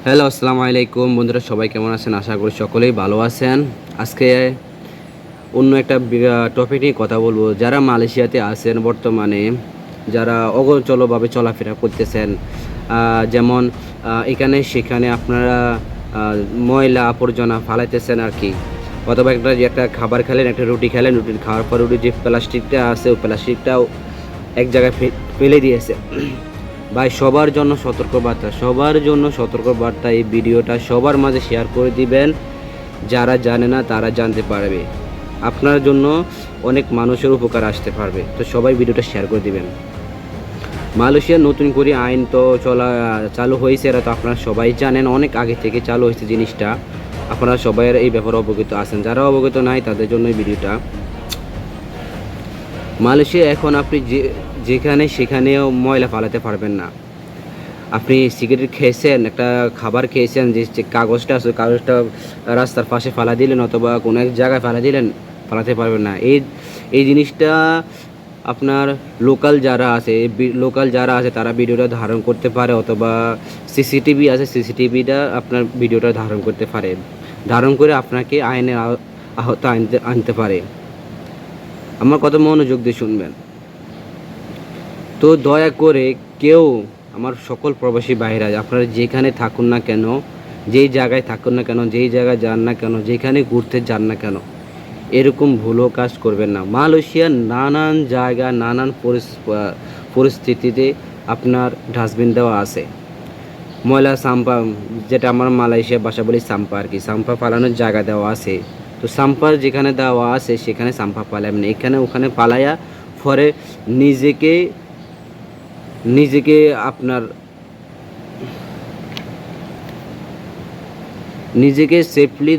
Hello, আসসালামু আলাইকুম বন্ধুরা, সবাই কেমন আছেন? আশা করি সকলেই ভালো আছেন। আজকে অন্য একটা টপিক নিয়ে কথা বলবো। যারা মালয়েশিয়াতে আছেন বর্তমানে, যারা অগোচরভাবে চলাফেরা করতেছেন, যেমন এখানে সেখানে আপনারা ময়লা আবর্জনা ফালাইতেছেন আর কি, অথবা একটা খাবার খেলেন, একটা রুটি খেলেন, রুটি খাওয়ার পর রুটির যে প্লাস্টিকটা আছে ওই প্লাস্টিকটাও এক জায়গায় ফেলে দিয়েছে। ভাই, সবার জন্য সতর্কবার্তা, এই ভিডিওটা সবার মাঝে শেয়ার করে দিবেন। যারা জানে না তারা জানতে পারবে, আপনার জন্য অনেক মানুষের উপকার আসতে পারবে। তো সবাই ভিডিওটা শেয়ার করে দিবেন। মালয়েশিয়ার নতুন করে আইন তো চালু হয়েছে, এটা তো আপনারা সবাই জানেন, অনেক আগে থেকে চালু হয়েছে জিনিসটা। আপনারা সবাই এই ব্যাপারে অবগত আছেন, যারা অবগত নাই তাদের জন্য এই ভিডিওটা। মালয়েশিয়া এখন আপনি যেখানে সেখানেও ময়লা ফালাতে পারবেন না। আপনি সিগারেট খেয়েছেন, একটা খাবার খেয়েছেন, যে কাগজটা আছে কাগজটা রাস্তার পাশে ফালা দিলেন অথবা কোনো এক জায়গায় ফালাতে পারবেন না। এই জিনিসটা আপনার লোকাল যারা আছে তারা ভিডিওটা ধারণ করতে পারে, অথবা সিসিটিভি আছে, সিসিটিভিটা আপনার ভিডিওটা ধারণ করতে পারে, ধারণ করে আপনাকে আইনের আহত আনতে পারে। আমার কথা মনোযোগ দিয়ে শুনবেন। তো দয়া করে কেউ, আমার সকল প্রবাসী ভাইরা, আপনারা যেখানে থাকুন না কেন, যেই জায়গায় থাকুন না কেন, যেই জায়গায় যান না কেন, যেখানে ঘুরতে যান না কেন, এরকম ভুলও কাজ করবেন না। মালয়েশিয়ার নানান জায়গা, নানান পরিস্থিতিতে আপনার ডাস্টবিন দেওয়া আছে। ময়লা সাম্পা, যেটা আমরা মালয়েশিয়া ভাষা বলি সাম্পা আর কি, সাম্পা ফালানোর জায়গা দেওয়া আছে। তো সাম্পার যেখানে দেওয়া আছে সেখানে সাম্পা পালাবেন না, এখানে ওখানে পালায়া পরে নিজেকে নিজেকে আপনার নিজেকে সেফলি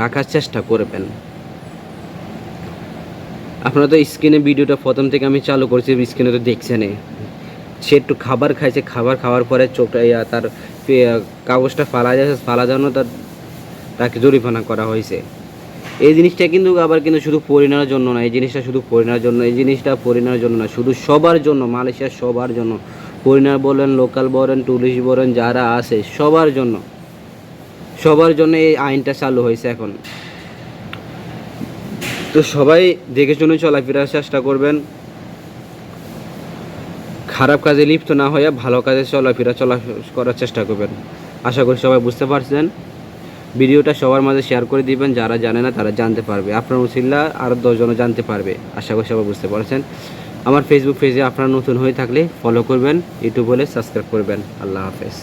রাখার চেষ্টা করবেন। আপনারা তো স্ক্রিনে ভিডিওটা প্রথম থেকে আমি চালু করছি, স্ক্রিনে তো দেখছেন। সে একটু খাবার খাইছে, খাবার খাওয়ার পরে চোখটা তার কাগজটা ফালা যাওয়ানো, তাকে জরিমানা করা হয়েছে। এই জিনিসটা কিন্তু আবার কিন্তু শুধু পরিণামের জন্য না, এই জিনিসটা পরিণামের জন্য না, শুধু সবার জন্য, মালয়েশিয়ার সবার জন্য, পরিণাম বলেন, লোকাল বলেন, টুরিস্ট বলেন, যারা আছে সবার জন্য এই আইনটা চালু হয়েছে এখন। তো সবাই দেখে শুনে চলাফেরার চেষ্টা করবেন, খারাপ কাজে লিপ্ত না হয়ে ভালো কাজে করার চেষ্টা করবেন। আশা করি সবাই বুঝতে পারছেন। ভিডিওটা সবার মাঝে শেয়ার করে দিবেন, যারা জানে না তারা জানতে পারবে, আপনার উছিল্লা আরও 10 জনও জানতে পারবে। আশা করি সবাই বুঝতে পারছেন। আমার ফেসবুক পেজে আপনারা নতুন হয়ে থাকলে ফলো করবেন, ইউটিউব হলে সাবস্ক্রাইব করবেন। আল্লাহ হাফেজ।